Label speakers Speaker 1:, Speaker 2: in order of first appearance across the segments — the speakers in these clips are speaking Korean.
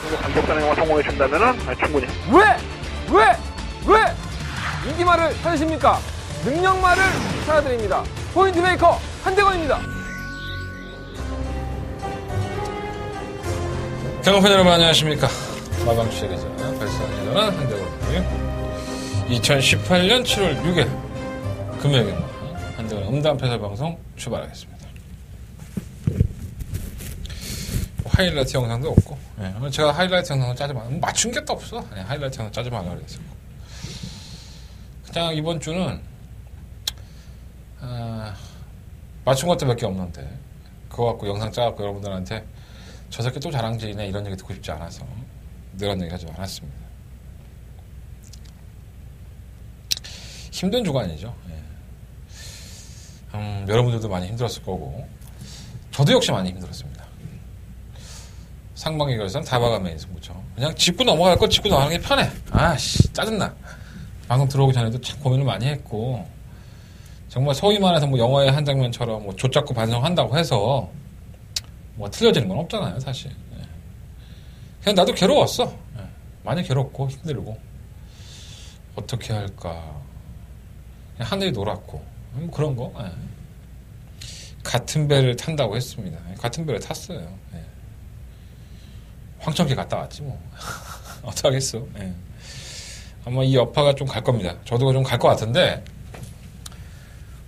Speaker 1: 정도 감독단의 영화 성공해 준다면은 충분히.
Speaker 2: 왜 인기말을 찾으십니까? 능력말을 찾아드립니다. 포인트 메이커 한대건입니다.
Speaker 3: 경험팬 여러분 안녕하십니까? 마방추의 기자 발상이라는 한대건이고요. 2018년 7월 6일 금요일 한대건의 음담패설 방송 출발하겠습니다. 하이라이트 영상도 없고, 제가 하이라이트 영상을 짜지 말라, 맞춘 게 또 없어. 하이라이트 영상 짜지 말라 그랬어. 그냥 이번 주는 맞춘 것도 몇 개 없는데 그거 갖고 영상 짜갖고 여러분들한테 저 새끼 또 자랑질이네 이런 얘기 듣고 싶지 않아서 이런 얘기 하지 않았습니다. 힘든 주간이죠. 여러분들도 많이 힘들었을 거고 저도 역시 많이 힘들었습니다. 상반기 결선 다바가메인 승부처. 그냥 짚고 넘어갈 거 짚고 넘어가는 게 편해. 아씨 짜증나. 방송 들어오기 전에도 참 고민을 많이 했고 정말 소위 말해서 뭐 영화의 한 장면처럼 뭐 좆잡고 반성한다고 해서 뭐 틀려지는 건 없잖아요 사실. 그냥 나도 괴로웠어. 많이 괴롭고 힘들고 어떻게 할까. 그냥 하늘이 노랗고 그런 거. 같은 배를 탄다고 했습니다. 같은 배를 탔어요. 황천길 갔다 왔지 뭐. 어떡하겠어. 아마 이 여파가 좀 갈 겁니다. 저도 좀 갈 것 같은데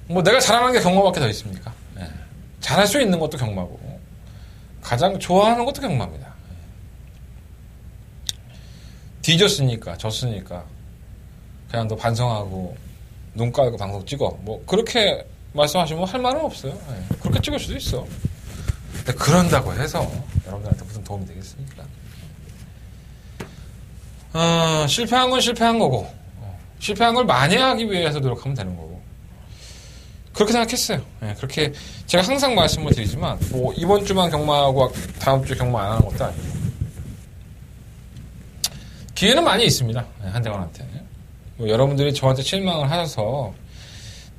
Speaker 3: 뭐 내가 잘하는 게 경마밖에 더 있습니까? 잘할 수 있는 것도 경마고 가장 좋아하는 것도 경마입니다. 뒤졌으니까 졌으니까 그냥 너 반성하고 눈 깔고 방송 찍어 뭐 그렇게 말씀하시면 할 말은 없어요. 그렇게 찍을 수도 있어. 근데 그런다고 해서 여러분들한테 무슨 도움이 되겠습니까? 실패한 건 실패한 거고 실패한 걸 만회하기 위해서 노력하면 되는 거고 그렇게 생각했어요. 그렇게 제가 항상 말씀을 드리지만 뭐 이번 주만 경마하고 다음 주 경마 안 하는 것도 아니고 기회는 많이 있습니다. 한대건한테 뭐 여러분들이 저한테 실망을 하셔서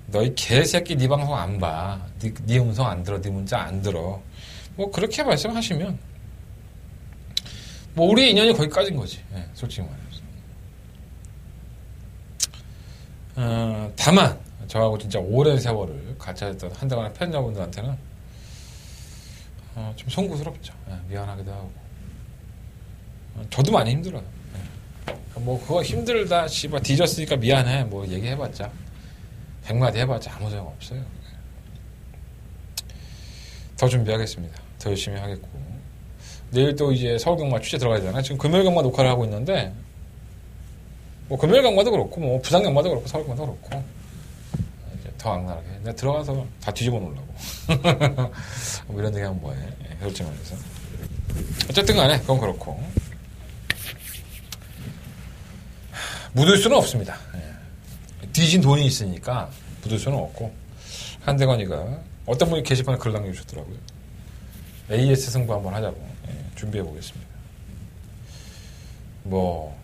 Speaker 3: 너희 개새끼 네 방송 안 봐. 네 음성 안 들어. 네 문자 안 들어. 뭐 그렇게 말씀하시면 뭐 우리의 인연이 거기까지인 거지. 솔직히 말해서. 다만 저하고 진짜 오랜 세월을 같이 했던 한대건의 팬여러분들한테는 좀 송구스럽죠. 미안하기도 하고 저도 많이 힘들어요. 뭐 그거 힘들다 씨발 뒤졌으니까 미안해 뭐 얘기해봤자 100마디 해봤자 아무 소용 없어요. 더 준비하겠습니다. 더 열심히 하겠고 내일 또 이제 서울경마 취재 들어가야 되잖아요. 지금 금요일경마 녹화를 하고 있는데 뭐 금요일경마도 그렇고 뭐 부산경마도 그렇고 서울경마도 그렇고 이제 더 악랄하게 내가 들어가서 다 뒤집어 놓으려고 뭐 이런 얘기 하면 뭐해. 솔직히 말해서 어쨌든 간에 그건 그렇고 묻을 수는 없습니다. 뒤진 돈이 있으니까 묻을 수는 없고 한대건이가 어떤 분이 게시판에 글 남겨주셨더라고요. AS 승부 한번 하자고 준비해 보겠습니다. 뭐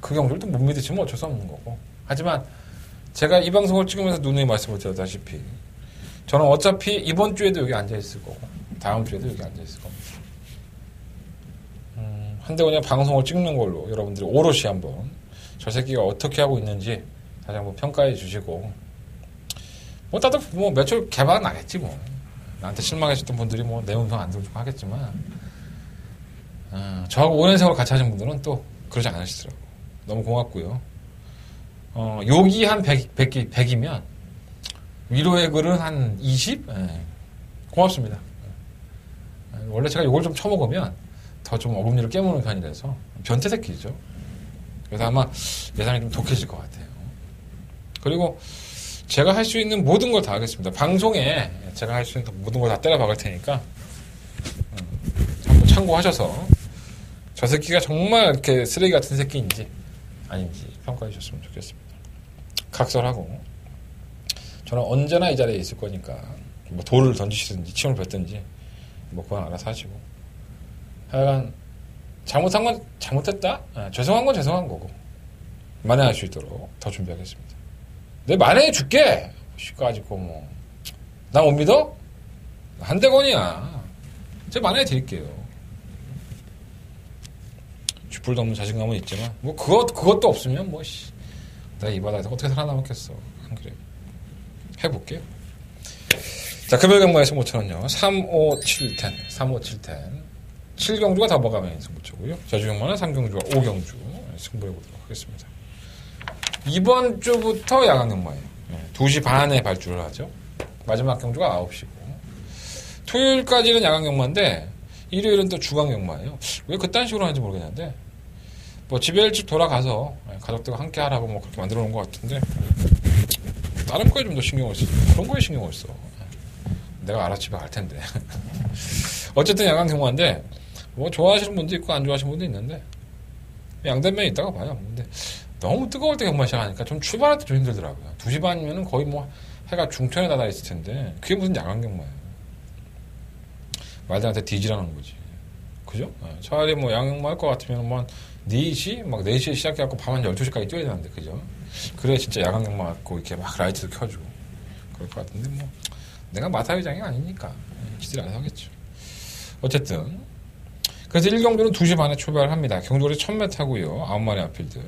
Speaker 3: 그 경주를 못 믿으시면 어쩔 수 없는 거고 하지만 제가 이 방송을 찍으면서 누누이 말씀을 드렸다시피 저는 어차피 이번 주에도 여기 앉아있을 거고 다음 주에도 여기 앉아있을 겁니다. 한대건이 방송을 찍는 걸로 여러분들이 오롯이 한번 저 새끼가 어떻게 하고 있는지 다시 한번 평가해 주시고 뭐 다들 뭐 매출 개발은 나겠지 뭐 나한테 실망하셨던 분들이 뭐 내 음성 안 들어주고 하겠지만 저하고 오랜 세월 같이 하신 분들은 또 그러지 않으시더라고. 너무 고맙고요. 욕이 한 100이면 위로의 글은 한 20? 고맙습니다. 원래 제가 욕을 좀 처먹으면 더 좀 어금니를 깨무는 편이라서 변태 새끼죠. 그래서 아마 예상이 좀 독해질 것 같아요. 그리고 제가 할 수 있는 모든 걸 다 하겠습니다. 방송에 제가 할 수 있는 모든 걸 다 때려 박을 테니까 한번 참고하셔서 저 새끼가 정말 이렇게 쓰레기 같은 새끼인지 아닌지 평가해 주셨으면 좋겠습니다. 각설하고 저는 언제나 이 자리에 있을 거니까 뭐 돌을 던지시든지 침을 뱉든지 뭐 그건 알아서 하시고 하여간 잘못한 건 잘못했다? 죄송한 건 죄송한 거고 만회할 수 있도록 더 준비하겠습니다. 내 만회해 줄게! 가지고 뭐 나 못 믿어? 한대건이야. 제가 만회해 드릴게요. 불도 없는 자신감은 있지만, 뭐, 그것도 없으면, 뭐, 내가 이 바닥에서 어떻게 살아남았겠어. 안 그래요. 해볼게요. 자, 금요일 경마에서 5,000원요. 35710. 35710. 7경주가 더버가면 승부처고요. 저주 경마는 3경주와 5경주 승부해보도록 하겠습니다. 이번 주부터 야간 경마예요. 2시 반에 발주를 하죠. 마지막 경주가 9시고. 토요일까지는 야간 경마인데, 일요일은 또 주간 경마예요. 왜 그딴 식으로 하는지 모르겠는데, 뭐 집에 일찍 돌아가서 가족들과 함께 하라고 뭐 그렇게 만들어 놓은 것 같은데, 다른 거에 좀 더 신경을 써. 그런 거에 신경을 써. 내가 알아 집에 갈 텐데. 어쨌든 야간 경마인데, 뭐 좋아하시는 분도 있고 안 좋아하시는 분도 있는데, 양대면이 있다가 봐요. 근데 너무 뜨거울 때 경마 시작하니까 좀 출발할 때 좀 힘들더라고요. 2시 반이면은 거의 뭐 해가 중천에 닿아 있을 텐데, 그게 무슨 야간 경마예요. 말들한테 뒤지라는 거지. 그죠? 차라리 뭐 야간 경마 할 것 같으면 뭐 4시? 막 4시에 시작해갖고 밤 한 12시까지 뛰어야 되는데, 그죠? 그래 진짜 야간 경마 갖고 이렇게 막 라이트도 켜주고 그럴 것 같은데, 뭐 내가 마타회장이 아니니까 지들이 안 하겠죠. 어쨌든 그래서 1경주는 2시 반에 출발을 합니다. 경주거리 1000m고요. 9마리 앞필들.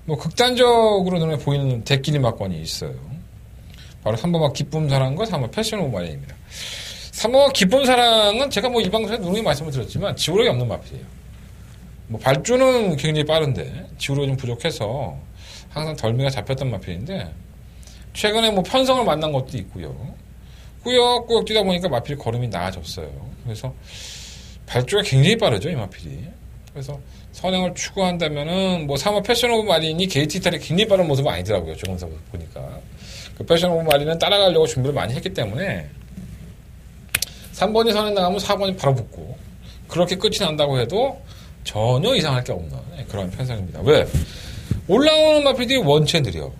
Speaker 3: 뭐 극단적으로 눈에 보이는 대끼리 막권이 있어요. 바로 3번막 기쁨 사랑과 3번 패션 오마리입니다. 3번막 기쁨 사랑은 제가 뭐 이 방송에 누누이 말씀을 드렸지만 지우력이 없는 마필이에요. 뭐 발주는 굉장히 빠른데 지우력이 좀 부족해서 항상 덜미가 잡혔던 마필인데, 최근에 뭐 편성을 만난 것도 있고요. 꾸역꾸역 뛰다 보니까 마필 걸음이 나아졌어요. 그래서 발주가 굉장히 빠르죠, 이 마필이. 그래서 선행을 추구한다면은 뭐 3호 패션 오브 마린이 게이트 이탈이 굉장히 빠른 모습은 아니더라고요, 조금서 보니까. 그 패션 오브 마린은 따라가려고 준비를 많이 했기 때문에 3번이 선행 나가면 4번이 바로 붙고, 그렇게 끝이 난다고 해도 전혀 이상할 게 없는 그런 편성입니다. 왜? 올라오는 마필들이 원체 느려.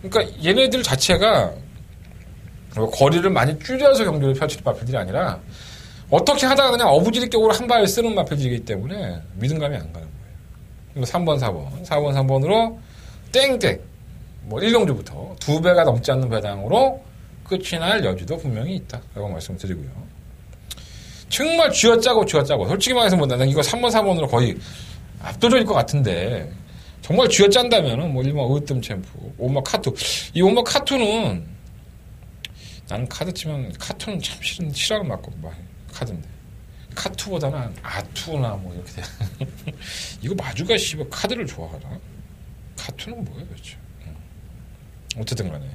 Speaker 3: 그러니까 얘네들 자체가 거리를 많이 줄여서 경주를 펼칠 마필들이 아니라 어떻게 하다가 그냥 어부지리격으로 한 발을 쓰는 마필들이기 때문에 믿음감이 안 가는 거예요. 3번, 4번, 4번, 3번으로 땡땡, 뭐 1경주부터 2배가 넘지 않는 배당으로 끝이 날 여지도 분명히 있다라고 말씀을 드리고요. 정말 쥐어짜고 솔직히 말해서 뭐 나는 이거 3번, 4번으로 거의 압도적일 것 같은데, 정말 쥐어짠다면은 뭐 1번 으뜸 챔프, 5번 카투. 이 5번 카투는 나는 카드 치면 카투는 참 싫어하는 맞고 막 카드인데, 카투보다는 아투나 뭐 이렇게 돼. 이거 마주가 씨발 카드를 좋아하나? 카투는 뭐예요 도대체? 어쨌든 간에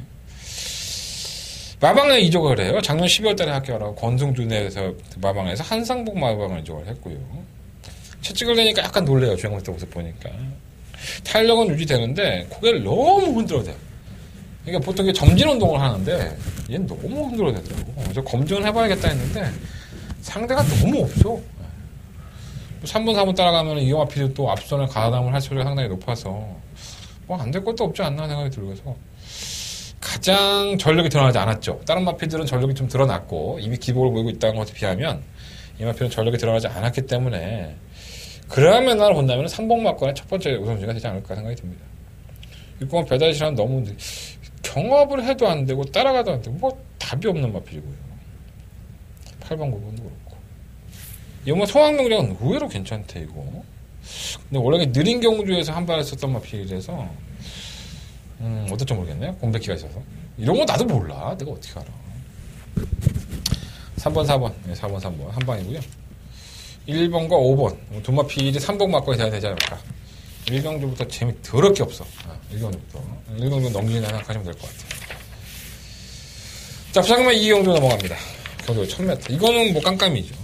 Speaker 3: 마방에 이적을 해요. 작년 12월 달에 합격하라고 권승준에서 마방에서 한상복 마방을 이적을 했고요. 채찍을 내니까 약간 놀래요. 주행검사 모습 보니까. 탄력은 유지되는데 고개를 너무 흔들어대요. 그러니까 보통 점진 운동을 하는데 얘는 너무 흔들어대더라고. 그래서 검증을 해봐야겠다 했는데 상대가 너무 없어. 3번, 4번 따라가면 이영하 필요 또 앞선을 가담을 할 소리가 상당히 높아서 뭐 안 될 것도 없지 않나 생각이 들어서 가장 전력이 드러나지 않았죠. 다른 마필들은 전력이 좀 드러났고 이미 기복을 보이고 있다는 것에 비하면 이 마필은 전력이 드러나지 않았기 때문에 그러면 나를 본다면 3번 막권의 첫 번째 우선순위가 되지 않을까 생각이 듭니다. 이거 배달시라는 너무 경합을 해도 안 되고 따라가도 안 되고 뭐 답이 없는 마필이고요. 8번 9번도 그렇고. 이거 뭐 소환경력은 의외로 괜찮대 이거. 근데 원래 느린 경주에서 한 발을 썼던 마필이라서 어떨지 모르겠네요. 공백기가 있어서. 이런 거 나도 몰라. 내가 어떻게 알아. 3번 4번 네, 4번 3번 한 방이고요. 1번과 5번 두 마필이 3번 막권이 돼야 되지 않을까. 1경주부터 재미 더럽게 없어. 1경주 넘기나 생각하시면 될 것 같아요. 자, 부장님은 2경주 넘어갑니다. 경주 1000m. 이거는 뭐 깜깜이죠.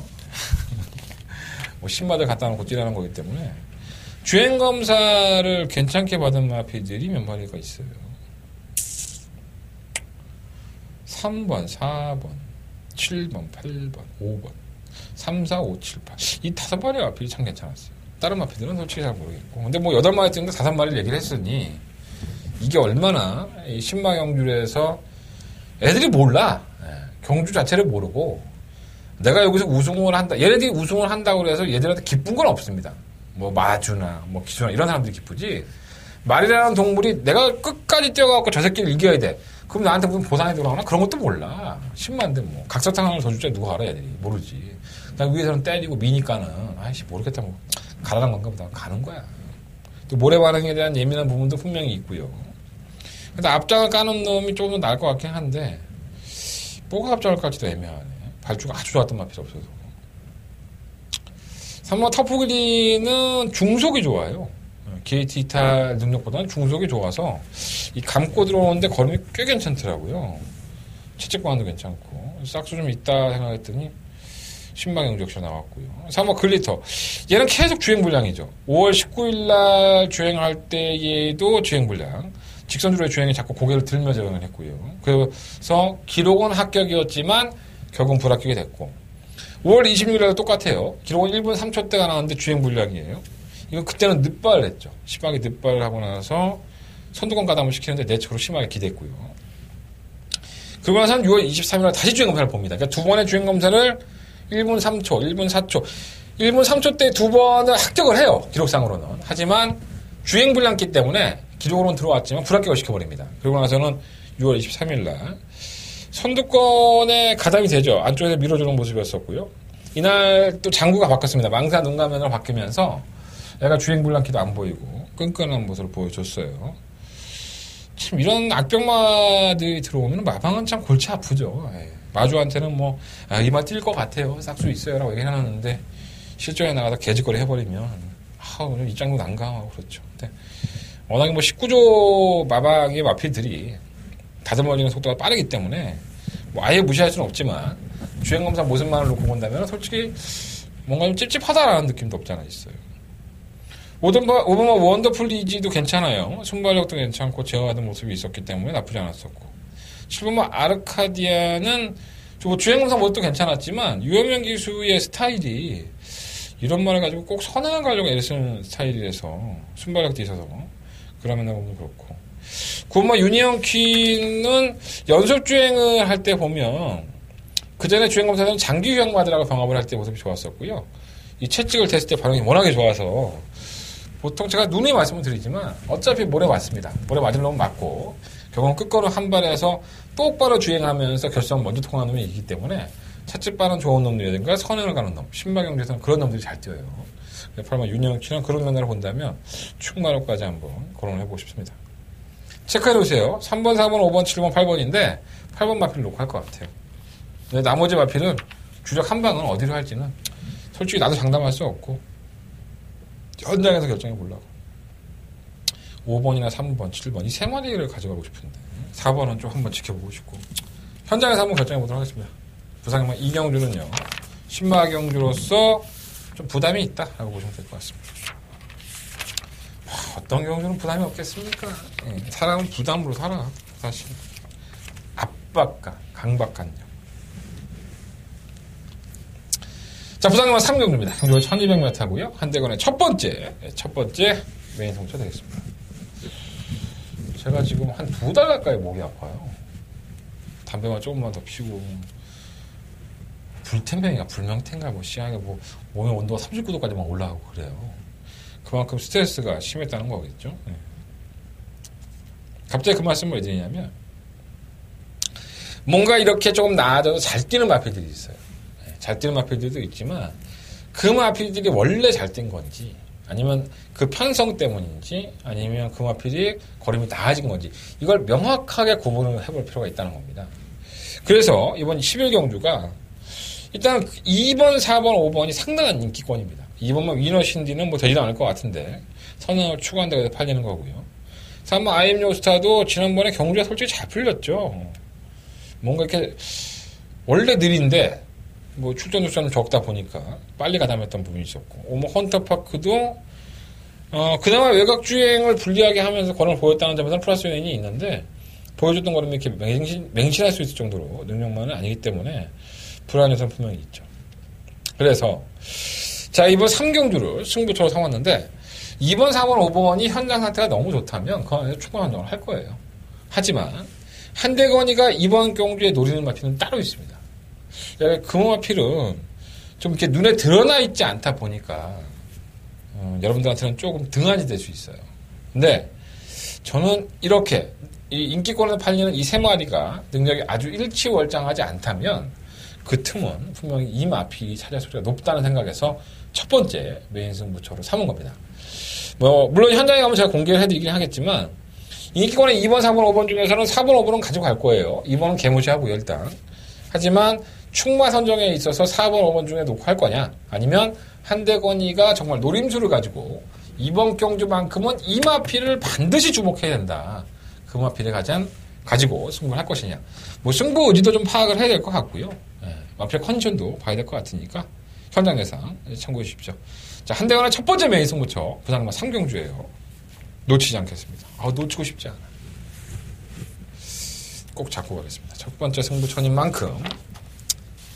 Speaker 3: 뭐 신마들 갖다 놓고 뛰라는 거기 때문에 주행검사를 괜찮게 받은 마필들이 몇 마리가 있어요. 3번, 4번, 7번, 8번, 5번, 3, 4, 5, 7, 8. 이 5마리 마필이 참 괜찮았어요. 다른 마필들은 솔직히 잘 모르겠고. 근데 뭐 8마리 찍는데 5마리를 얘기를 했으니 이게 얼마나 이 신마 경주에서 애들이 몰라. 경주 자체를 모르고 내가 여기서 우승을 한다. 얘네들이 우승을 한다고 해서 얘들한테 기쁜 건 없습니다. 뭐 마주나 뭐 기수나 이런 사람들이 기쁘지. 말이라는 동물이 내가 끝까지 뛰어가고 저 새끼를 이겨야 돼. 그럼 나한테 무슨 보상이 들어오나? 그런 것도 몰라. 10만인데 뭐 각설탕 하나를 더 줄지 누가 알아 얘들이. 모르지. 나 위에서는 때리고 미니까는 아이씨 모르겠다 뭐 가라는 건가 보다. 가는 거야. 또 모래 반응에 대한 예민한 부분도 분명히 있고요. 근데 앞장을 까는 놈이 조금 더 나을 것 같긴 한데 뭐가 앞장을 깔지도 애매하네. 발주가 아주 좋았던 마필 없어도. 3번 터프그린은 중속이 좋아요. 게이트 이탈 능력보다는 중속이 좋아서 이 감고 들어오는데 걸음이 꽤 괜찮더라고요. 채찍 방안도 괜찮고 싹수 좀 있다 생각했더니 신망영 역시 나왔고요. 3번 글리터. 얘는 계속 주행불량이죠. 5월 19일날 주행할 때에도 주행불량. 직선주로의 주행에 자꾸 고개를 들며 제어를 했고요. 그래서 기록은 합격이었지만 결국은 불합격이 됐고 5월 26일에도 똑같아요. 기록은 1분 3초대가 나왔는데 주행불량이에요. 이건 그때는 늑발을 했죠. 심하게 늑발을 하고 나서 선두권 가담을 시키는데 내측으로 심하게 기댔고요. 그러고 나서는 6월 23일날 다시 주행검사를 봅니다. 그러니까 두 번의 주행검사를 1분 3초, 1분 4초, 1분 3초 때 두 번을 합격을 해요. 기록상으로는. 하지만 주행불량기 때문에 기록으로는 들어왔지만 불합격을 시켜버립니다. 그러고 나서는 6월 23일날 선두권에 가담이 되죠. 안쪽에서 밀어주는 모습이었었고요. 이날 또 장구가 바뀌었습니다. 망사 눈가면으로 바뀌면서 얘가 주행불량기도 안 보이고 끈끈한 모습을 보여줬어요. 참 이런 악병마들이 들어오면 마방은 참 골치 아프죠. 마주한테는 뭐 이마 뛸 것 같아요. 싹수 있어요 라고 얘기해놨는데 실전에 나가서 개짓거리 해버리면 오늘 입장도 난감하고 그렇죠. 근데 워낙에 뭐 19조 마방의 마필들이 다듬어지는 속도가 빠르기 때문에 뭐 아예 무시할 수는 없지만 주행검사 모습만을 놓고 본다면 솔직히 뭔가 좀 찝찝하다라는 느낌도 없지 않아 있어요. 오버마 원더풀 이지도 괜찮아요. 순발력도 괜찮고 제어하던 모습이 있었기 때문에 나쁘지 않았었고 7번마 아르카디아는 주행검사 모습도 괜찮았지만 유현명 기수의 스타일이 이런 말을 가지고 꼭 선행을 가려고 애쓰는 스타일이라서 순발력도 있어서 그러면 보면 그렇고 9번마 유니언 퀸은 연속주행을 할 때 보면 그 전에 주행검사는 장기 유형마들하고 병합을 할 때 모습이 좋았었고요. 이 채찍을 댔을 때 반응이 워낙에 좋아서 보통 제가 누누이 말씀을 드리지만 어차피 모래 맞습니다. 모래 맞을 놈은 맞고 결국은 끝걸음 한 발에서 똑바로 주행하면서 결승 먼저 통하는 놈이 이기 때문에 채찍 빠른 좋은 놈들이라든가 선행을 가는 놈, 신마경주에서는 그런 놈들이 잘 뛰어요. 8번 윤영키는 그런 면으로 본다면 충마로까지 한번 거론을 해보고 싶습니다. 체크해보세요. 3번, 4번, 5번, 7번, 8번인데 8번 마필을 놓고 할 것 같아요. 근데 나머지 마필은 주력 한 방은 어디로 할지는 솔직히 나도 장담할 수 없고 현장에서 결정해 보려고. 5번이나 3번, 7번 이 세 마리를 가져가고 싶은데 4번은 좀 한번 지켜보고 싶고 현장에서 한번 결정해 보도록 하겠습니다. 부상만 이경주는요. 신마경주로서 좀 부담이 있다라고 보시면 될 것 같습니다. 어떤 경주는 부담이 없겠습니까? 사람은 부담으로 살아. 사실 압박감, 강박관념. 자, 부상만 3경주입니다. 경주가 1200m고요. 한대건의 첫 번째 메인 성차 되겠습니다. 제가 지금 한 2달 가까이 목이 아파요. 담배만 조금만 더 피우고 불템뱅이가 불명탱가 뭐 시야가 뭐 몸의 온도가 39도까지만 올라가고 그래요. 그만큼 스트레스가 심했다는 거겠죠. 네. 갑자기 그 말씀을 왜 드리냐면 뭔가 이렇게 조금 나아져도 잘 뛰는 마필들이 있어요. 네. 잘 뛰는 마필들도 있지만 그 마필들이 원래 잘 뛴 건지 아니면 그 편성 때문인지 아니면 그 마필이 걸음이 나아진 건지 이걸 명확하게 구분을 해볼 필요가 있다는 겁니다. 그래서 이번 11경주가 일단 2번, 4번, 5번이 상당한 인기권입니다. 2번만 위너 신디는 뭐 되지도 않을 것 같은데 선행을 추구한다고 해서 팔리는 거고요. 3번 아이엠 요스타도 지난번에 경주가 솔직히 잘 풀렸죠. 뭔가 이렇게 원래 느린데 뭐 출전 숫자는 적다 보니까 빨리 가담했던 부분이 있었고 5번 헌터파크도 그나마 외곽 주행을 불리하게 하면서 걸음을 보였다는 점에서는 플러스 요인이 있는데 보여줬던 걸음이 이렇게 맹신할 수 있을 정도로 능력만은 아니기 때문에 불안한 요소는 분명히 있죠. 그래서 자 이번 3경주를 승부처로 삼았는데 2번, 4번, 5번이 현장 상태가 너무 좋다면 그 안에서 충분한 환경을 할 거예요. 하지만 한대건이가 이번 경주에 노리는 마필은 따로 있습니다. 그 마필은 좀 이렇게 눈에 드러나 있지 않다 보니까 여러분들한테는 조금 등한이 될 수 있어요. 근데 저는 이렇게 이 인기권에서 팔리는 이 세 마리가 능력이 아주 일치월장하지 않다면 그 틈은 분명히 이마필이 차지할 소리가 높다는 생각에서 첫 번째 메인 승부처로 삼은 겁니다. 물론 현장에 가면 제가 공개를 해드리긴 하겠지만, 인기권의 2번, 4번, 5번 중에서는 4번, 5번은 가지고 갈 거예요. 2번은 개무시하고요, 일단. 하지만, 충마 선정에 있어서 4번, 5번 중에 놓고 할 거냐? 아니면, 한대건이가 정말 노림수를 가지고, 이번 경주만큼은 이마필을 반드시 주목해야 된다. 그 마필을 가지고 승부를 할 것이냐. 승부 의지도 좀 파악을 해야 될 것 같고요. 마필 컨디션도 봐야 될 것 같으니까, 현장 예상 참고해 주십시오. 자, 한대건의 첫 번째 메인 승부처, 부산마 3경주예요. 놓치지 않겠습니다. 놓치고 싶지 않아. 꼭 잡고 가겠습니다. 첫 번째 승부처인 만큼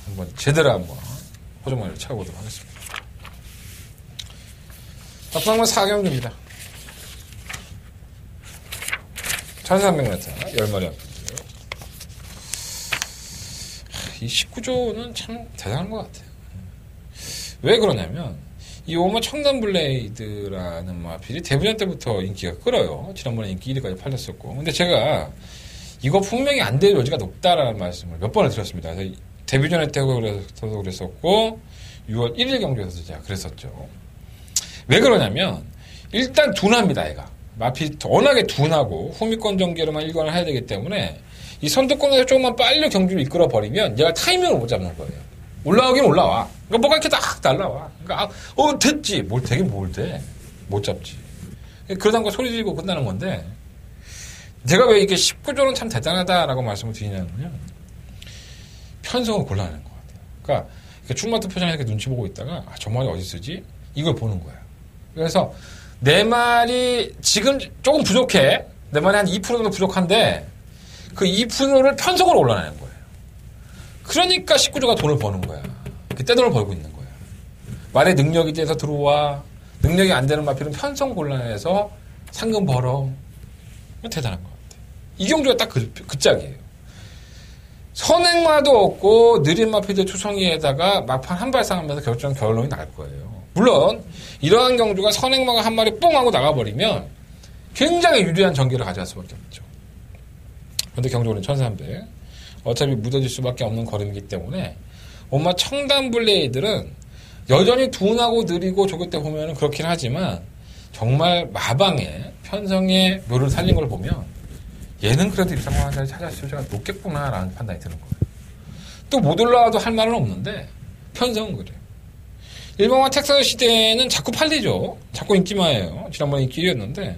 Speaker 3: 한번 제대로 한번 호주머니를 채워보도록 하겠습니다. 자, 부산마 4경주입니다. 1300m 10마리 앞이고요. 이 19조는 참 대단한 것 같아요. 왜 그러냐면 이 오마 청담블레이드라는 마필이 데뷔전 때부터 인기가 끌어요. 지난번에 인기 1위까지 팔렸었고. 근데 제가 이거 분명히 안 될 여지가 높다라는 말씀을 몇 번을 드렸습니다. 그래서 데뷔전에 때도 그랬었고 6월 1일 경기에서도 제가 그랬었죠. 왜 그러냐면 일단 둔합니다. 얘가. 마필이 워낙에 둔하고 후미권 전개로만 일관을 해야 되기 때문에 이 선두권에서 조금만 빨리 경기를 이끌어버리면 얘가 타이밍을 못 잡는 거예요. 올라오긴 올라와. 그러니까 뭐가 이렇게 딱 날라와. 그러니까 됐지. 뭘 돼. 못 잡지. 그러다 보니까 소리 지르고 끝나는 건데 제가 왜 이게 19조는 참 대단하다라고 말씀을 드리냐면요. 편성을 골라내는 것 같아요. 그러니까 충마트 표정에 이렇게 눈치 보고 있다가 저 말이 어디 쓰지? 이걸 보는 거야. 그래서 내 말이 지금 조금 부족해. 내 말이 한 2% 정도 부족한데 그 2%를 편성으로 올라내는 거예요. 그러니까 19조가 돈을 버는 거야. 그때 돈을 벌고 있는 거야. 말의 능력이 돼서 들어와. 능력이 안 되는 마필은 편성 곤란해서 상금 벌어. 대단한 것 같아. 이 경주가 딱 그 짝이에요. 선행마도 없고 느린 마필들 투성이에다가 막판 한 발상하면서 결론이 날 거예요. 물론 이러한 경주가 선행마가 한 마리 뽕 하고 나가버리면 굉장히 유리한 전개를 가져갈 수밖에 없죠. 그런데 경주는 1300. 어차피 묻어질 수밖에 없는 걸음이기 때문에 엄마 청담블레이들은 여전히 둔하고 느리고 조교 때 보면은 그렇긴 하지만 정말 마방에 편성의 묘를 살린 걸 보면 얘는 그래도 입상만 자리 찾아갈 수가 높겠구나라는 판단이 드는 거예요. 또 못 올라와도 할 말은 없는데 편성은 그래요. 일본과 텍사스 시대에는 자꾸 팔리죠. 자꾸 인기마예요. 지난번에 인기 1위였는데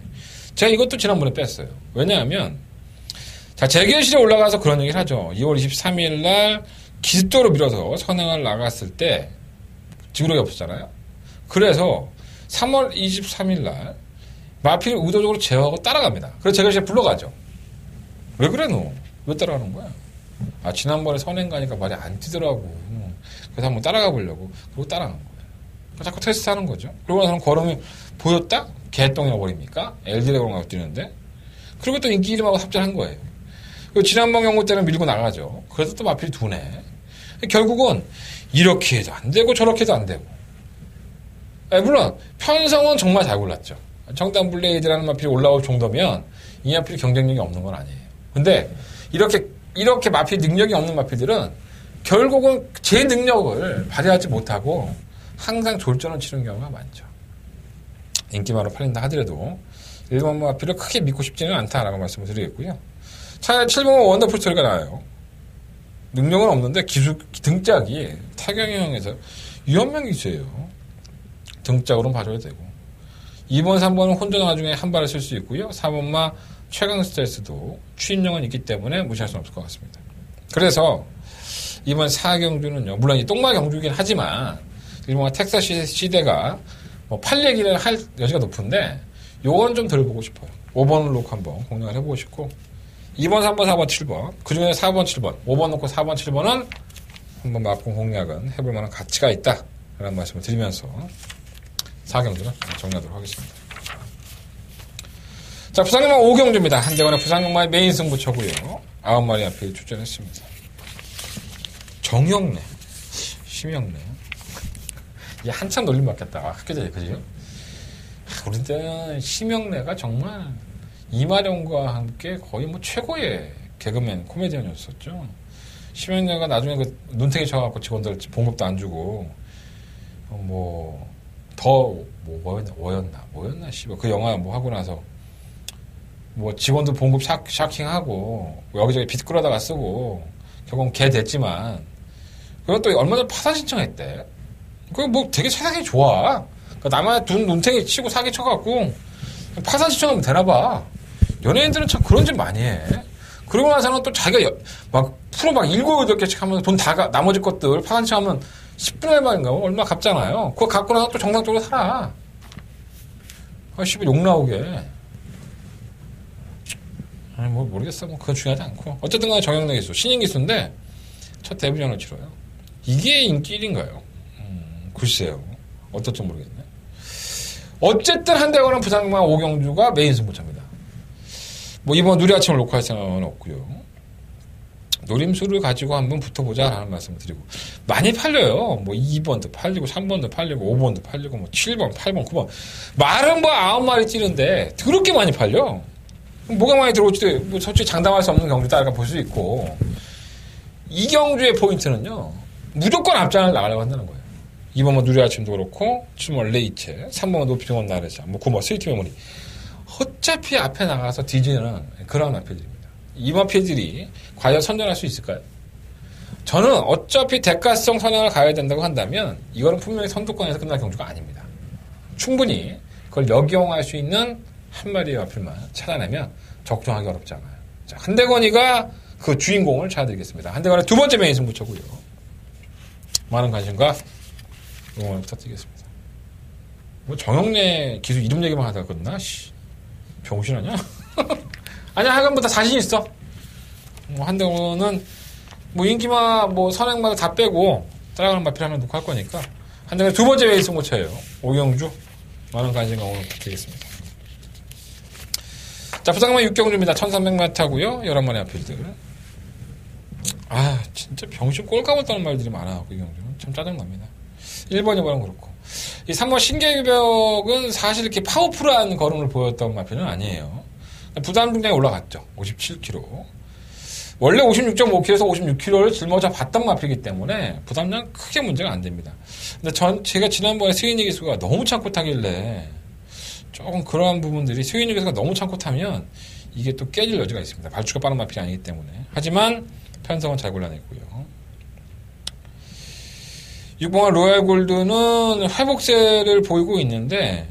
Speaker 3: 제가 이것도 지난번에 뺐어요. 왜냐하면 자, 재결실에 올라가서 그런 얘기를 하죠. 2월 23일 날 기습도로 밀어서 선행을 나갔을 때 지구력이 없었잖아요. 그래서 3월 23일 날 마필을 의도적으로 제어하고 따라갑니다. 그래서 재결실에 불러가죠. 왜 그래 너? 왜 따라가는 거야? 지난번에 선행 가니까 말이 안 뛰더라고. 그래서 한번 따라가 보려고. 그리고 따라간 거예요. 자꾸 테스트 하는 거죠. 그러고 나서 걸음이 보였다? 개똥이나 버립니까? LD레그로 가고 뛰는데. 그리고 또 인기 이름하고 삽질한 거예요. 지난번 경고 때는 밀고 나가죠. 그래서 또 마필이 두네. 결국은 이렇게 해도 안 되고 저렇게 해도 안 되고. 물론 편성은 정말 잘 골랐죠. 청담블레이드라는 마필이 올라올 정도면 이 마필이 경쟁력이 없는 건 아니에요. 근데 이렇게 마필 능력이 없는 마필들은 결국은 제 능력을 발휘하지 못하고 항상 졸전을 치는 경우가 많죠. 인기마로 팔린다 하더라도 일본 마필을 크게 믿고 싶지는 않다라고 말씀을 드리겠고요. 차라리 7번은 원더풀 소리가 나요. 능력은 없는데 등짝이 타경형에서 위험명이 있어요. 등짝으로는 봐줘야 되고 2번, 3번은 혼자 나중에 한 발을 쓸 수 있고요. 4번마 최강 스트레스도 추임력은 있기 때문에 무시할 수는 없을 것 같습니다. 그래서 이번 4경주는요. 물론 이 똥마 경주이긴 하지만 일본과 텍사스 시대가 팔 얘기를 할 여지가 높은데 요건 좀 덜 보고 싶어요. 5번을 놓고 한번 공략을 해보고 싶고 2번, 3번, 4번, 7번 그 중에 4번, 7번 5번 놓고 4번, 7번은 한번 막공 공략은 해볼 만한 가치가 있다 라는 말씀을 드리면서 4경주는 정리하도록 하겠습니다. 자, 부산경마 5경주입니다. 한대건의 부산경마의 메인 승부처고요. 9마리 앞에 출전했습니다. 정영래, 심영래 이게 한참 놀림 받겠다. 학교 때 그죠? 우리 때는 심영래가 정말 이마령과 함께 거의 최고의 개그맨 코미디언이었었죠. 심현래가 나중에 그 눈탱이 쳐갖고 직원들 봉급도 안 주고, 뭐였나, 씨발. 그 영화 뭐 하고 나서, 뭐 직원들 봉급 샤킹하고, 여기저기 빚 끌어다가 쓰고, 결국은 개 됐지만, 그리고 또 얼마 전에 파산 신청했대. 그거 뭐 되게 세상이 좋아. 그러니까 남의 돈 눈탱이 치고 사기 쳐갖고, 파산 신청하면 되나봐. 연예인들은 참 그런 짓 많이 해. 그러고 나서는 또 자기가 프로 7, 8개씩 하면서 돈 나머지 것들 파산 신청하면 10분의 1인가 얼마 갚잖아요. 그거 갖고 나서 또 정상적으로 살아. 씨발 욕 나오게. 아니, 뭐 모르겠어. 뭐 그건 중요하지 않고. 어쨌든 간에 정영래 기수. 신인 기수인데 첫 데뷔전을 치러요. 이게 인기 1인가요? 글쎄요. 어떨지 모르겠네. 어쨌든 한대건은 부산공항 오경주가 메인 승부차입니다. 뭐 이번 누리 아침을 녹화할 생각은 없고요. 노림수를 가지고 한번 붙어보자라는 말씀을 드리고 많이 팔려요. 뭐 2번도 팔리고 3번도 팔리고 5번도 팔리고 뭐 7번, 8번, 9번 말은 뭐 9마리 찌는데 더럽게 많이 팔려. 뭐가 많이 들어올지도 뭐 솔직히 장담할 수 없는 경주 따라가 볼 수 있고 이 경주의 포인트는요. 무조건 앞장을 나가려고 한다는 거예요. 2번은 누리 아침도 그렇고 7번 레이체 3번은 높이정원 나르샤 뭐 9번 스위트 메모리 어차피 앞에 나가서 뒤지는 그런 마필들입니다. 이 마필들이 과연 선전할 수 있을까요? 저는 어차피 대가성 선행을 가야 된다고 한다면 이거는 분명히 선두권에서 끝날 경주가 아닙니다. 충분히 그걸 역이용할 수 있는 한 마리의 마필만 찾아내면 적중하기 어렵지 않아요. 자, 한대건이가 그 주인공을 찾아드리겠습니다. 한대건의 두 번째 메인 승부처고요. 많은 관심과 응원을 부탁드리겠습니다. 뭐 정영래 기수 이름 얘기만 하다가 끝나? 병신 아니야? 아니야, 하간보다 자신 있어. 뭐 한대건은 뭐 인기마 뭐 선행마다 다 빼고 따라가는 마필 하나 놓고 할 거니까 한대건 두 번째 메인 승부처예요. 오경주 많은 관심과 응원을 부탁드리겠습니다. 자, 부산공항 6경주입니다. 1300m고요. 11마리 앞필들. 아, 진짜 병신 꼴값을 떠는 말들이 많아갖고, 이 경주는. 참 짜증납니다. 1번, 2번은 그렇고. 이 3번 신계벽은 사실 이렇게 파워풀한 걸음을 보였던 마필은 아니에요. 부담 중량이 올라갔죠. 57kg. 원래 56.5kg에서 56kg를 짊어져 봤던 마필이기 때문에 부담량 크게 문제가 안 됩니다. 근데 제가 지난번에 스위니 기수가 너무 참고 타길래 조금 그러한 부분들이 스위니 기수가 너무 참고 타면 이게 또 깨질 여지가 있습니다. 발주가 빠른 마필이 아니기 때문에. 하지만 편성은 잘 골라냈고요. 6번의 로얄 골드는 회복세를 보이고 있는데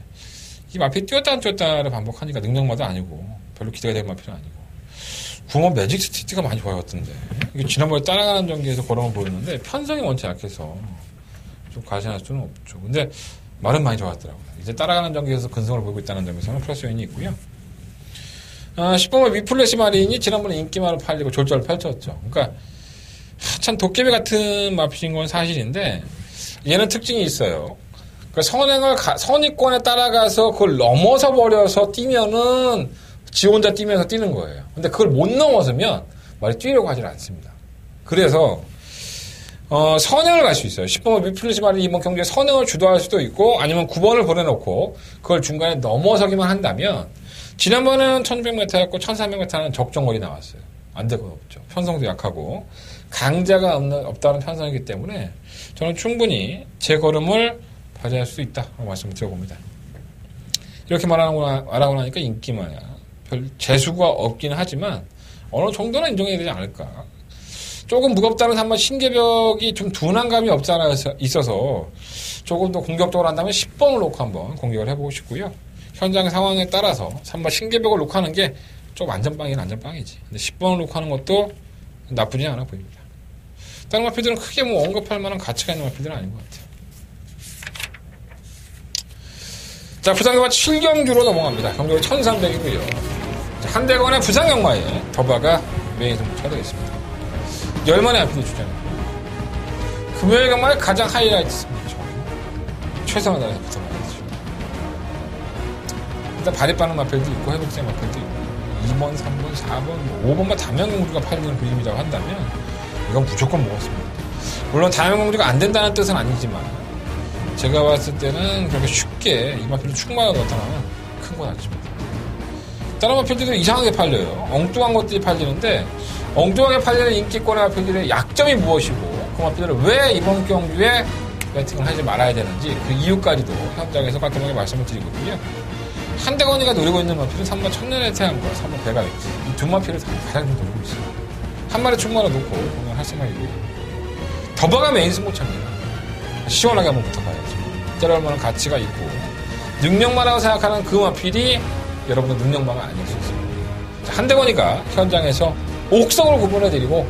Speaker 3: 이 마필이 뛰었다 안 뛰었다를 반복하니까 능력마도 아니고 별로 기대가 될 마필은 아니고 9번 매직 스티티가 많이 좋아졌던데 이게 지난번에 따라가는 전기에서 걸어만 보였는데 편성이 원체 약해서 좀 과신할 수는 없죠. 근데 말은 많이 좋았더라고요. 이제 따라가는 전기에서 근성을 보이고 있다는 점에서는 플러스 요인이 있고요. 10번의 위플래시 마린이 지난번에 인기마로 팔리고 졸전을 펼쳤죠. 그러니까 참 도깨비 같은 마필인 건 사실인데 얘는 특징이 있어요. 그러니까 선의권에 따라가서 그걸 넘어서 버려서 뛰면은 지 혼자 뛰면서 뛰는 거예요. 근데 그걸 못 넘어서면 말이 뛰려고 하질 않습니다. 그래서 선행을 갈 수 있어요. 10번의 위플래시 마린이 이번 경기에 선행을 주도할 수도 있고 아니면 9번을 보내놓고 그걸 중간에 넘어서기만 한다면 지난번에는 1600m였고 1300m는 적정거리 나왔어요. 안 될 건 없죠. 편성도 약하고 강자가 없다는 편성이기 때문에 저는 충분히 제 걸음을 발휘할 수 있다고 말씀을 드려봅니다. 이렇게 말하고 나니까 인기마야 별 재수가 없긴 하지만 어느 정도는 인정해야 되지 않을까. 조금 무겁다는 한번 신계벽이 좀 둔한 감이 없지 않아 있어서 조금 더 공격적으로 한다면 10번을 놓고 한번 공격을 해보고 싶고요. 현장 상황에 따라서 3번 신계벽을 놓고 하는 게 좀 안전빵이긴 안전빵이지. 근데 10번을 놓고 하는 것도 나쁘지 않아 보입니다. 다른 마필들은 크게 뭐 언급할 만한 가치가 있는 마필들은 아닌 것 같아요. 자, 부산경마 7경주로 넘어갑니다. 경주로 1300이고요. 한대건의 부산경마에 더바가 메인 승부처가 되겠습니다. 10만의 앞필이 주장입니다. 금요일 경마의 가장 하이라이트입니다. 최선을 다해서 붙어봐야죠. 일단 발이 빠는 마필도 있고 회복세 마필도 있고 2번, 3번, 4번, 5번만 담양공주가 팔리는 그림이라고 한다면 이건 무조건 먹었습니다. 물론 담양공주가 안 된다는 뜻은 아니지만 제가 봤을 때는 그렇게 쉽게 이 마필을 충만하게 나타나면 큰 건 아닙니다. 다른 마필들도 이상하게 팔려요. 엉뚱한 것들이 팔리는데 엉뚱하게 팔리는 인기권의 마필들의 약점이 무엇이고 그 마필들은 왜 이번 경주에 배팅을 하지 말아야 되는지 그 이유까지도 현장에서 깔끔하게 말씀을 드리거든요. 한대건이가 노리고 있는 마필은 3번 천년의 태양과 3번 배가겠지. 이 두 마필을 가장 좀 노리고 있어요. 한 마리 충만을 놓고 공연을 할 생각이고요. 더버가 메인 승부차입니다. 시원하게 한번 붙어봐야죠. 때려올 만한 가치가 있고 능력만하고 생각하는 그 마필이 여러분의 능력만은 아닐 수 있습니다. 한대건이가 현장에서 옥석을 구분해드리고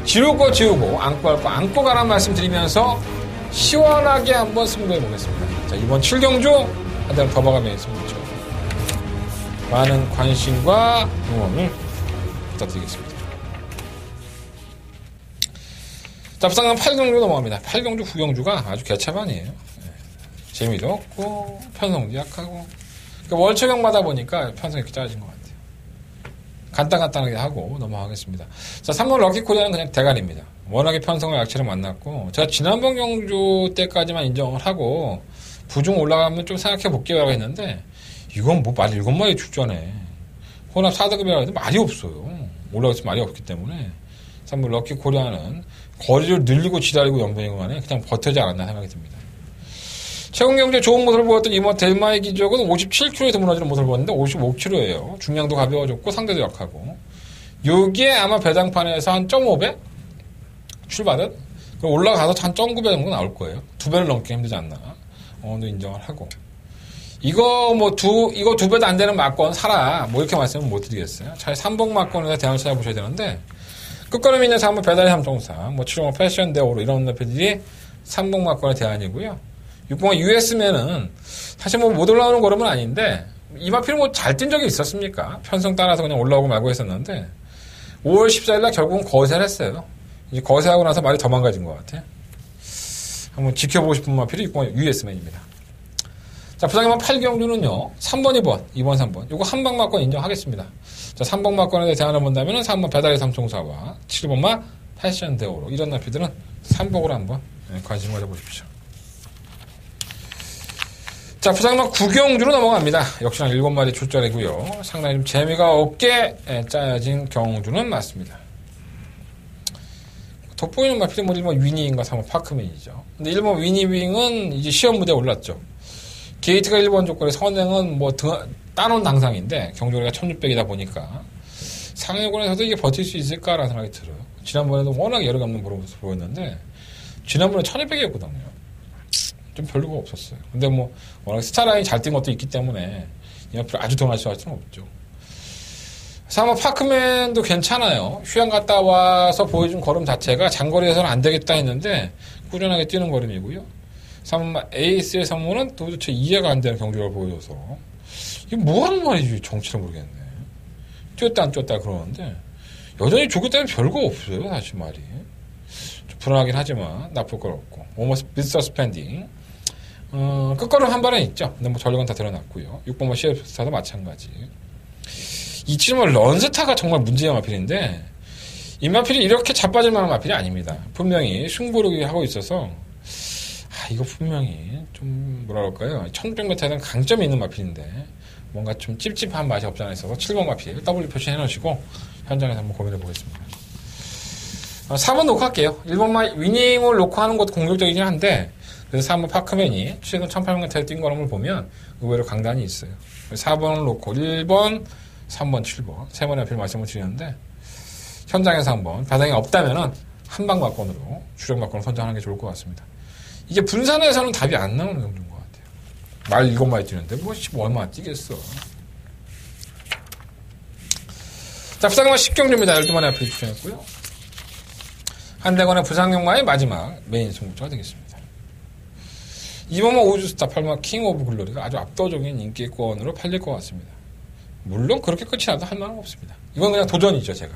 Speaker 3: 지울 거 지우고 안고 할 거 안고 가라는 말씀 드리면서 시원하게 한번 승부해 보겠습니다. 자, 이번 7경주 한대건 더버가 메인 승부죠. 많은 관심과 응원을 부탁드리겠습니다. 자, 부상은 8경주 넘어갑니다. 8경주, 9경주가 아주 개차반이에요. 재미도 없고 편성도 약하고 그러니까 월초경마다 보니까 편성이 이렇게 짜여진 것 같아요. 간단하게 하고 넘어가겠습니다. 자, 3번 럭키코리아는 그냥 대가리입니다. 워낙에 편성을 약체를 만났고 제가 지난번 경주 때까지만 인정을 하고 부중 올라가면 좀 생각해 볼게요 했는데 이건 뭐 말 7마리 출전해. 혼합 4등급이라고 해도 말이 없어요. 올라가서 말이 없기 때문에 3번 럭키코리아는 거리를 늘리고 지랄이고 연변이고 간에 그냥 버텨지 않았나 생각이 듭니다. 최근 경주에 좋은 모습을 보였던 이번 델마의 기적은 57kg에서 무너지는 모습을 보였는데 55kg예요. 중량도 가벼워졌고 상대도 약하고 여기에 아마 배당판에서 한 1.5배 출발은 그럼 올라가서 한 1.9배 정도 나올 거예요. 2배를 넘기 힘들지 않나 어느 정도 인정을 하고 이거 이거 2배도 안 되는 막권 사라 뭐 이렇게 말씀은 못 드리겠어요. 차라리 3복 막권에서 대안을 찾아보셔야 되는데 끝걸음이 있는 3번 배달의 3.4 뭐 7번 패션 대오로 이런 것들이 3복 막권의 대안이고요. 6번가 US면은 사실 뭐 못 올라오는 걸음은 아닌데 이 마필은 뭐 잘 뛴 적이 있었습니까? 편성 따라서 그냥 올라오고 말고 했었는데 5월 14일날 결국은 거세를 했어요. 이제 거세하고 나서 말이 더 망가진 것 같아. 한번 지켜보고 싶은 마필이 6번가 US맨입니다. 자, 부상의만 8경주는요. 3번, 2번, 3번. 요거 한방 막권 인정하겠습니다. 자, 3번 막권에 대해 대안을 본다면은 3번 배달의 삼총사와 7번마 패션 대오로 이런 마필들은 3복으로 한번 관심을 가져보십시오. 자, 부상막 9경주로 넘어갑니다. 역시나 7마리 출전이고요. 상당히 좀 재미가 없게 짜여진 경주는 맞습니다. 돋보이는 마필이 뭐 1번 위니인가 3번 파크맨이죠. 근데 1번 위니윙은 이제 시험 무대에 올랐죠. 게이트가 1번 조건에 선행은 뭐 따놓은 당상인데 경주거리가 1600이다 보니까 상위권에서도 이게 버틸 수 있을까라는 생각이 들어요. 지난번에도 워낙 여러 없는 모습을 보였는데 지난번에 1200이었거든요. 좀 별로가 없었어요. 근데 뭐 워낙 스타라인이 잘 뛴 것도 있기 때문에 이 앞으로 아주 동안시할 수는 없죠. 그래서 아마 파크맨도 괜찮아요. 휴양 갔다 와서 보여준 걸음 자체가 장거리에서는 안 되겠다 했는데 꾸준하게 뛰는 걸음이고요. 3번 에이스의 성모는 도대체 이해가 안 되는 경주를 보여줘서 이게 뭐하는 말이지 정치를 모르겠네. 뛰었다 안 뛰었다 그러는데 여전히 조교 때문에 별거 없어요. 사실 말이 좀 불안하긴 하지만 나쁠 건 없고 오머스 비서스펜딩 끝걸음 한 발은 있죠. 근데 뭐 전력은 다 드러났고요. 6번 CF스타도 마찬가지. 이 친구는 런스타가 정말 문제의 마필인데 이 마필이 이렇게 자빠질 만한 마필이 아닙니다. 분명히 승부르기 하고 있어서 이거 분명히 좀 뭐라 그럴까요? 1600m에는 강점이 있는 마필인데 뭔가 좀 찝찝한 맛이 없지 않아 있어서 7번 마필 W 표시해 놓으시고 현장에서 한번 고민해 보겠습니다. 4번 놓고 할게요. 1번만 위닝을 놓고 하는 것도 공격적이긴 한데 그래서 3번 파크맨이 최근 1800m에 뛴 걸음을 보면 의외로 강단이 있어요. 4번을 놓고 1번, 3번, 7번 세 번의 마필 말씀을 드리는데 현장에서 한번 바닥이 없다면은 한방 막권으로 주력 막권을 선정하는 게 좋을 것 같습니다. 이게 분산에서는 답이 안 나오는 경주인 것 같아요. 말 7마리 뛰는데 뭐 얼마나 뛰겠어. 자, 부상경마 10경주입니다. 12마리 앞에 출전했고요. 한대건의 부상경마의 마지막 메인 승부처가 되겠습니다. 2번마 우주스타 8번 킹 오브 글로리가 아주 압도적인 인기권으로 팔릴 것 같습니다. 물론 그렇게 끝이 나도 할 말은 없습니다. 이건 그냥 도전이죠, 제가.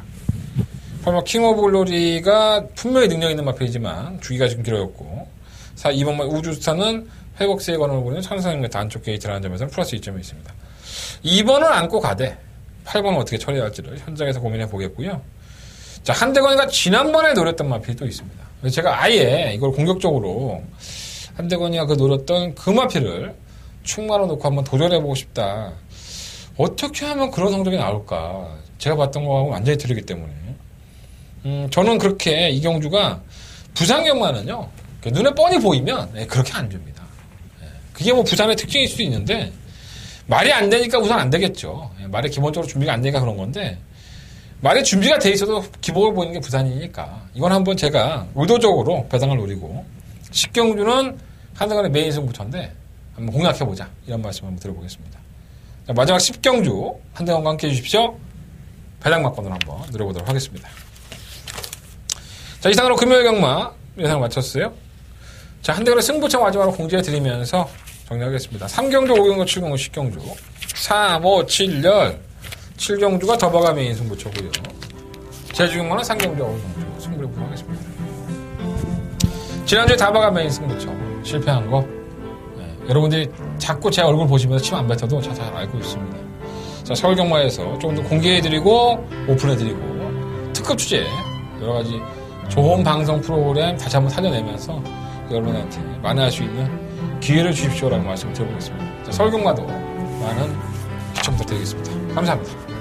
Speaker 3: 8번 킹 오브 글로리가 분명히 능력 있는 마필이지만 주기가 지금 길어졌고 2번마 우주스타는 회복세의 관원을 보는 1400m 안쪽 게이트라는 점에서는 플러스 2점이 있습니다. 2번을 안고 가되 8번은 어떻게 처리할지를 현장에서 고민해 보겠고요. 자, 한대건이가 지난번에 노렸던 마필이 또 있습니다. 그래서 제가 아예 이걸 공격적으로 한대건이가 노렸던 그 마필을 충마로 놓고 한번 도전해보고 싶다. 어떻게 하면 그런 성적이 나올까? 제가 봤던 거하고 완전히 틀리기 때문에 저는 그렇게 이경주가 부산 경마는요, 눈에 뻔히 보이면 그렇게 안 줍니다. 그게 뭐 부산의 특징일 수도 있는데 말이 안 되니까 우선 안 되겠죠. 말이 기본적으로 준비가 안 되니까 그런 건데 말이 준비가 돼 있어도 기복을 보이는 게 부산이니까 이건 한번 제가 의도적으로 배당을 노리고 식경주는 한동안의 메인 승부처인데 한번 공략해보자 이런 말씀 한번 드려보겠습니다. 자, 마지막 10경주 한동안과 함께 해주십시오. 배당 막권을 한번 노려보도록 하겠습니다. 자, 이상으로 금요일 경마 예상 마쳤어요. 자, 한대원의 승부처 마지막으로 공지해드리면서 정리하겠습니다. 3경주, 5경주, 7경주, 10경주 3, 5, 7, 열 7경주가 더버가 메인 승부처고요. 제주경마는 3경주, 5경주 승부를 보도록 하겠습니다. 지난주에 다버가 메인 승부처 실패한 거 여러분들이 자꾸 제 얼굴 보시면서 침 안 뱉어도 잘 알고 있습니다. 자, 서울경마에서 조금 더 공개해드리고 오픈해드리고 특급 주제 여러가지 좋은 방송 프로그램 다시 한번 살려내면서 여러분한테 만회할 수 있는 기회를 주십시오라는 말씀을 드려보겠습니다. 자, 서울경마도 많은 시청 부탁드리겠습니다. 감사합니다.